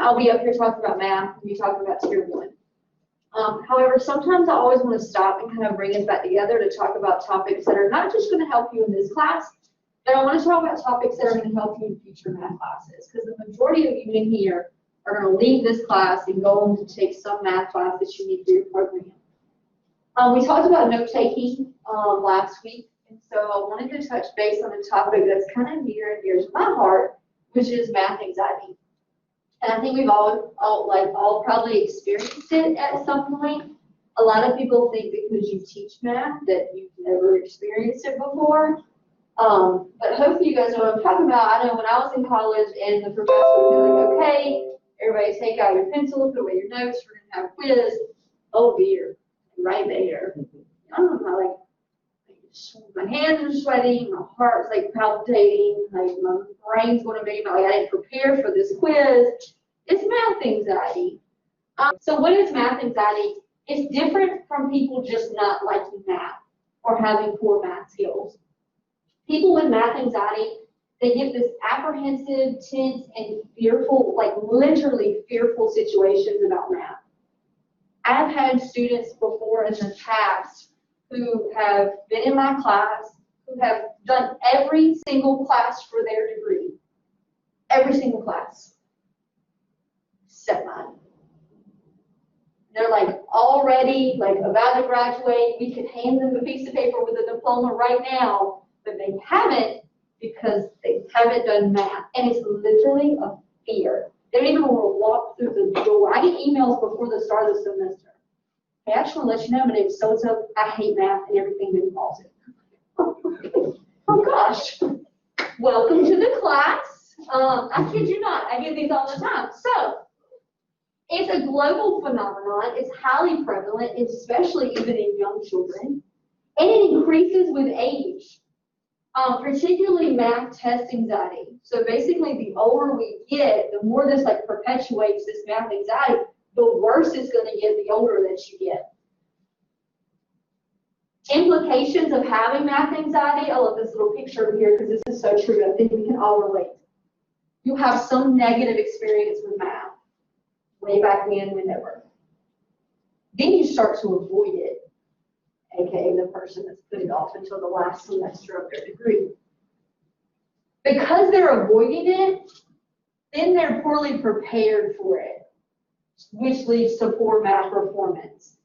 I'll be up here talking about math and be talking about tier 1. However, sometimes I always want to stop and kind of bring us back together to talk about topics that are not just going to help you in this class, but I want to talk about topics that are going to help you in future math classes, because the majority of you in here are going to leave this class and go on to take some math class that you need for your program. We talked about note-taking last week, and so I wanted to touch base on a topic that's kind of near and dear to my heart, which is math anxiety. And I think we've all probably experienced it at some point. A lot of people think because you teach math that you've never experienced it before. But hopefully you guys know what I'm talking about. I know when I was in college and the professor would be like, okay, everybody take out your pencil, put away your notes, we're going to have a quiz. Oh dear, right there. I don't know, my hands are sweating, my heart's like palpitating, like my brain's going to be, like I didn't prepare for this quiz. It's math anxiety. So what is math anxiety? It's different from people just not liking math or having poor math skills. People with math anxiety, they get this apprehensive, tense, and fearful, like literally fearful situations about math. I've had students before in the past who have been in my class, who have done every single class for their degree. Every single class. Except mine. They're like already like about to graduate. We could hand them a piece of paper with a diploma right now, but they haven't because they haven't done math. And it's literally a fear. They don't even want to walk through the door. I get emails before the start of the semester. Hey, I just want to let you know my name is so-and-so. I hate math and everything that involves it. Oh gosh. Welcome to the class. I kid you not. I get these all the time. So, it's a global phenomenon. It's highly prevalent, especially even in young children. And it increases with age, particularly math test anxiety. So basically, the older we get, the more this like perpetuates this math anxiety, the worse it's going to get the older that you get. Implications of having math anxiety. I love this little picture over here because this is so true. I think we can all relate. You have some negative experience with math. Way back when, whenever. Then you start to avoid it, aka the person that's put it off until the last semester of their degree. Because they're avoiding it, then they're poorly prepared for it, which leads to poor math performance.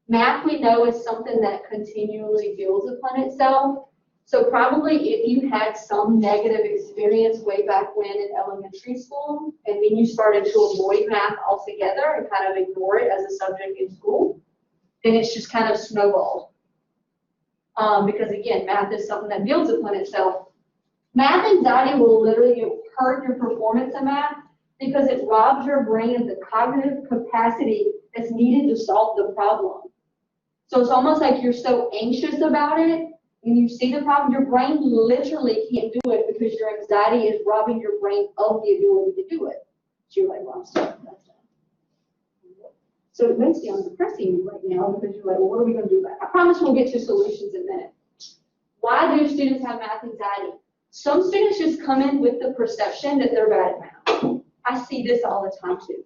Math, we know, is something that continually builds upon itself. So probably if you had some negative experience way back when in elementary school, and then you started to avoid math altogether and kind of ignore it as a subject in school, then it's just kind of snowballed. Because again, math is something that builds upon itself. Math anxiety will literally hurt your performance in math because it robs your brain of the cognitive capacity that's needed to solve the problem. So it's almost like you're so anxious about it. When you see the problem, your brain literally can't do it because your anxiety is robbing your brain of the ability to do it. So you're like, well, I'm stuck. That's done. So it may sound depressing right now because you're like, well, what are we going to do about it? I promise we'll get to solutions in a minute. Why do students have math anxiety? Some students just come in with the perception that they're bad at math. I see this all the time too.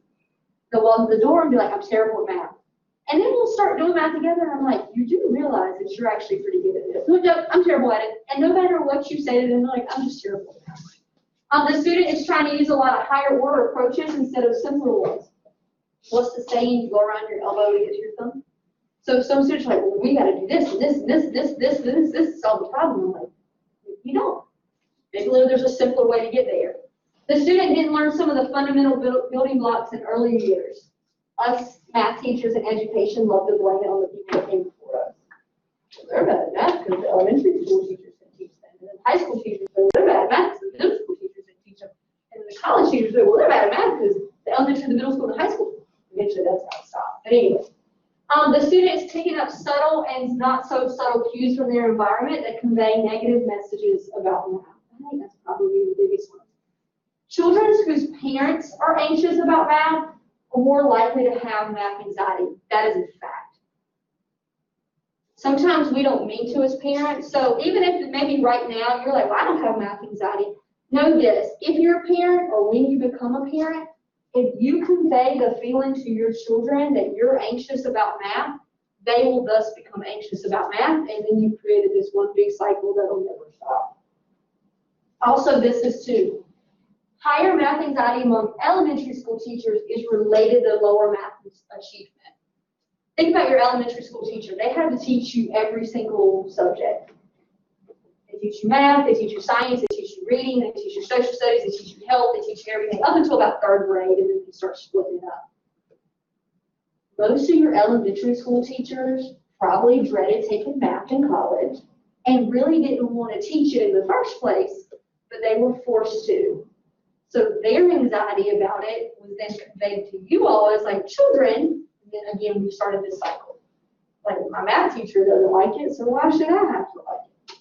They'll walk in the door and be like, I'm terrible at math. And then we'll start doing math together, and I'm like, you do realize that you're actually pretty good at this. No, I'm terrible at it. And no matter what you say to them, they're like, I'm just terrible at math. The student is trying to use a lot of higher order approaches instead of simpler ones. What's the saying? You go around your elbow to get to your thumb. So some students are like, well, we got to do this, and this, and this to solve the problem. I'm like, you don't. Maybe there's a simpler way to get there. The student didn't learn some of the fundamental building blocks in earlier years. Us math teachers in education love to blame it on the people that came before us. They're bad at math because the elementary school teachers didn't teach them. And then high school teachers say, well, they're bad at math because the middle school teachers didn't teach them. And then the college teachers say, well, they're bad at math because the elementary, the middle school, and high school. Eventually, that's how it stopped. But anyway, the student is picking up subtle and not so subtle cues from their environment that convey negative messages about math. I think that's probably the biggest one. Children whose parents are anxious about math are more likely to have math anxiety. That is a fact. Sometimes we don't mean to as parents, so even if maybe right now you're like, well, I don't have math anxiety, know this. If you're a parent or when you become a parent, If you convey the feeling to your children that you're anxious about math, they will thus become anxious about math, and then you've created this one big cycle that'll never stop. Also, this is too. Higher math anxiety among elementary school teachers is related to lower math achievement. Think about your elementary school teacher. They have to teach you every single subject. They teach you math, they teach you science, they teach you reading, they teach you social studies, they teach you health, they teach you everything up until about 3rd grade, and then you start splitting it up. Most of your elementary school teachers probably dreaded taking math in college and really didn't want to teach it in the first place, but they were forced to. So their anxiety about it was then conveyed to you all as like children, and then again we started this cycle. Like, my math teacher doesn't like it, so why should I have to like it?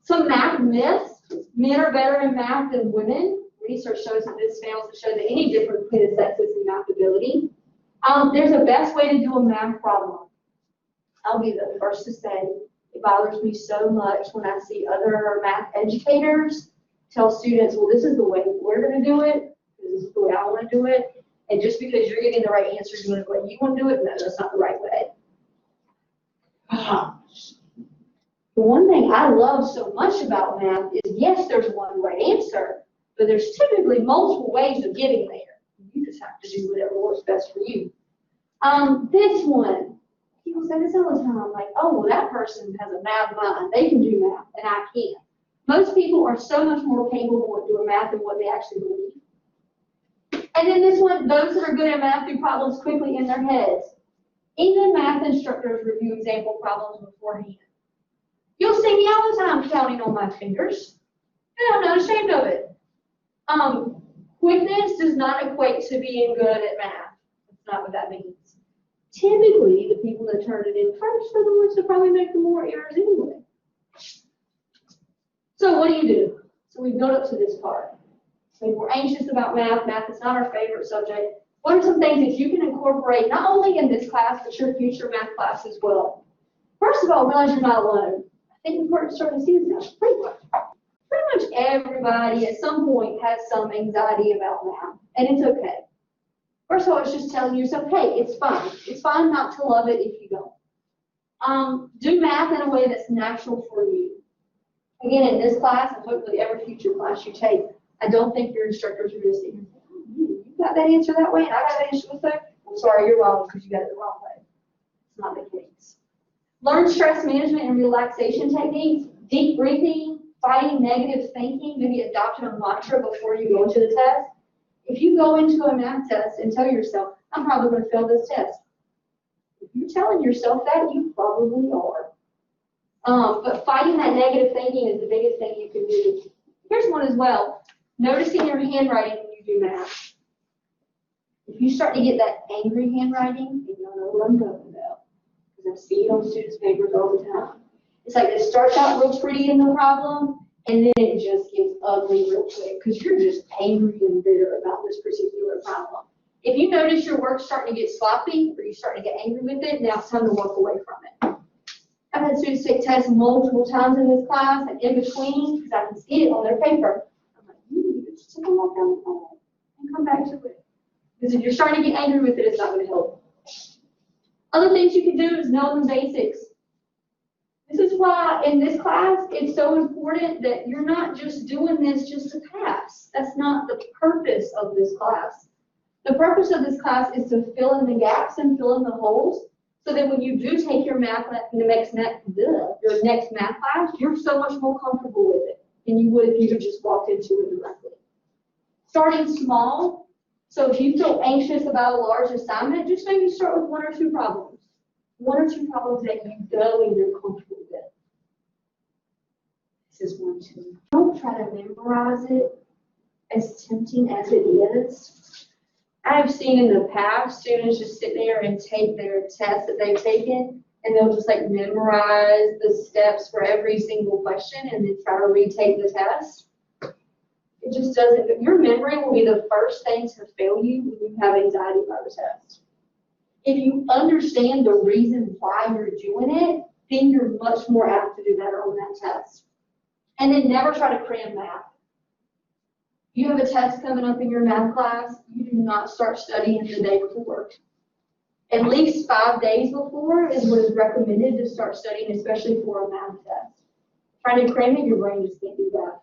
Some math myths. Men are better in math than women. Research shows that this fails to show that any difference between the sexes in math ability. There's a best way to do a math problem. I'll be the first to say it bothers me so much when I see other math educators tell students, well, this is the way we're going to do it, this is the way I want to do it, and just because you're getting the right answers, you want to go you want to do it, no, that's not the right way. The one thing I love so much about math is, yes, there's one right answer, but there's typically multiple ways of getting there. You just have to do whatever works best for you. This one, people say this all the time, like, oh, well, that person has a math mind. They can do math, and I can't. Most people are so much more capable of doing math than what they actually believe. And then this one, those that are good at math do problems quickly in their heads. Even math instructors review example problems beforehand. You'll see me all the time counting on my fingers, and I'm not ashamed of it. Quickness does not equate to being good at math. That's not what that means. Typically, the people that turn it in first are the ones that probably make the more errors anyway. So what do? So we built up to this part. So we're anxious about math. Math is not our favorite subject. What are some things that you can incorporate not only in this class, but your future math class as well? First of all, realize you're not alone. I think we're starting to see this now. Pretty much everybody at some point has some anxiety about math, and it's okay. First of all, it's just telling yourself, hey, it's fine. It's fine not to love it if you don't. Do math in a way that's natural for you. Again, in this class, and hopefully every future class you take, I don't think your instructors are going to sit here and say, oh, you got that answer that way, and I got that answer this way. I'm sorry, you're wrong because you got it the wrong way. It's not the case. Learn stress management and relaxation techniques, deep breathing, fighting negative thinking, maybe adopting a mantra before you go into the test. If you go into a math test and tell yourself, I'm probably going to fail this test. If you're telling yourself that, you probably are. But fighting that negative thinking is the biggest thing you can do. Here's one as well. Noticing your handwriting when you do math. If you start to get that angry handwriting, you don't know what I'm talking about. Because I see it on students' papers all the time. It's like it starts out real pretty in the problem, and then it just gets ugly real quick because you're just angry and bitter about this particular problem. If you notice your work's starting to get sloppy or you start to get angry with it, now it's time to walk away from it. I've had students take tests multiple times in this class, and in between, because I can see it on their paper, I'm like, you need to just take a walk down the hall and come back to it. Because if you're starting to get angry with it, it's not going to help. Other things you can do is know the basics. This is why in this class, it's so important that you're not just doing this just to pass. That's not the purpose of this class. The purpose of this class is to fill in the gaps and fill in the holes so that when you do take your math, your next math class, you're so much more comfortable with it than you would if you had just walked into it directly. Starting small, so if you feel anxious about a large assignment, just maybe start with 1 or 2 problems. 1 or 2 problems that you go and you're comfortable with. This is 1, 2. Don't try to memorize it, as tempting as it is. I've seen in the past students just sit there and take their test that they've taken, and they'll just like memorize the steps for every single question and then try to retake the test. It just doesn't. Your memory will be the first thing to fail you when you have anxiety about a test. If you understand the reason why you're doing it, then you're much more apt to do better on that test. And then never try to cram math. You have a test coming up in your math class, you do not start studying the day before. At least 5 days before is what is recommended to start studying, especially for a math test. Trying to cram it, your brain just can't do that.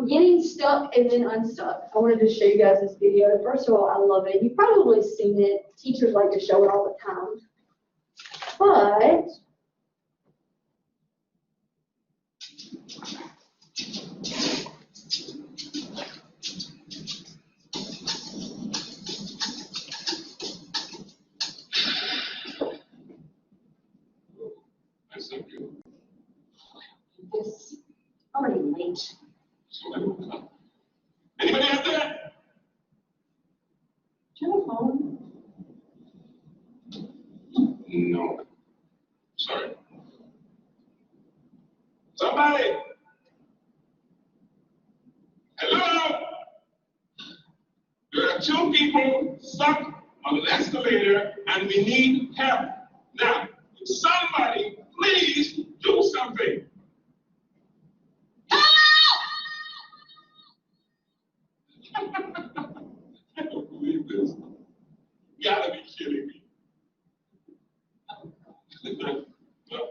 Getting stuck and then unstuck. I wanted to show you guys this video. First of all, I love it. You've probably seen it. Teachers like to show it all the time. But I'm already late. Anybody out there? Do you have a phone? No. Sorry. Somebody? Hello? There are 2 people stuck on an escalator and we need help. Now, somebody please do something. I don't believe this. You gotta be kidding me. No,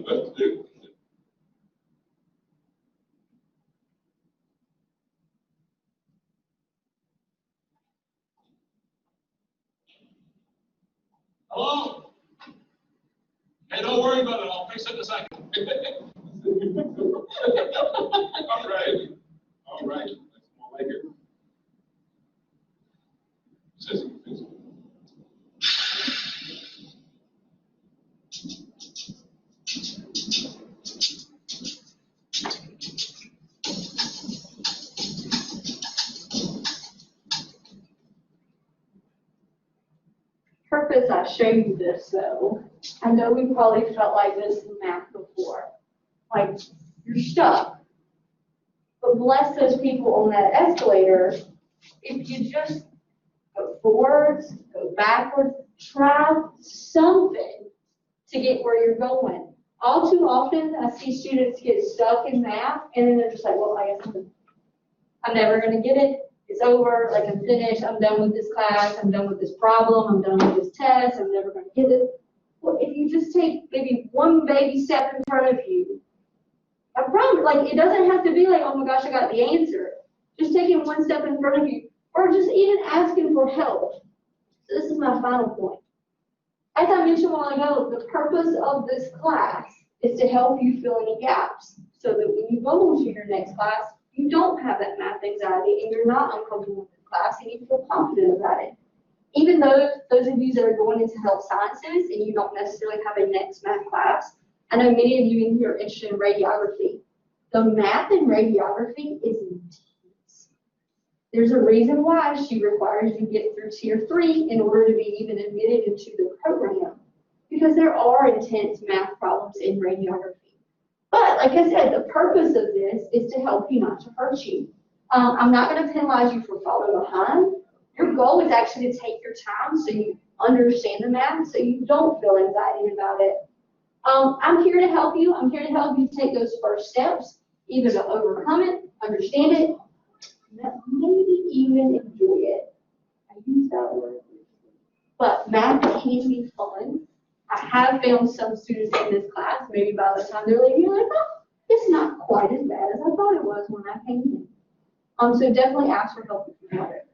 that's it. Hello? Hey, don't worry about it. I'll fix it in a second. All right. All right. That's more like it. Says he can fix it. Purpose, I show you this though. I know we probably felt like this in math before. Like, you're stuck. But bless those people on that escalator, if you just go forwards, go backwards, try something to get where you're going. All too often, I see students get stuck in math, and then they're just like, well, I guess I'm never going to get it. It's over, like I'm finished, I'm done with this class, I'm done with this problem, I'm done with this test, I'm never going to get it. Well, if you just take maybe one baby step in front of you, I promise, like, it doesn't have to be like, oh my gosh, I got the answer. Just taking one step in front of you, or just even asking for help. So this is my final point. As I mentioned a while ago, the purpose of this class is to help you fill any gaps so that when you go into your next class, you don't have that math anxiety and you're not uncomfortable with the class and you feel confident about it. Even though those of you that are going into health sciences and you don't necessarily have a next math class, I know many of you in here are interested in radiography. The math in radiography is intense. There's a reason why she requires you to get through tier 3 in order to be even admitted into the program, because there are intense math problems in radiography. But like I said, the purpose of this is to help you, not to hurt you. I'm not going to penalize you for falling behind. Your goal is actually to take your time so you understand the math, so you don't feel anxiety about it. I'm here to help you. I'm here to help you take those first steps, either to overcome it, understand it, maybe even enjoy it. I use that word. But math can be fun. I have found some students in this class, maybe by the time they're leaving, like, oh, it's not quite as bad as I thought it was when I came in. So definitely ask for help if you want it.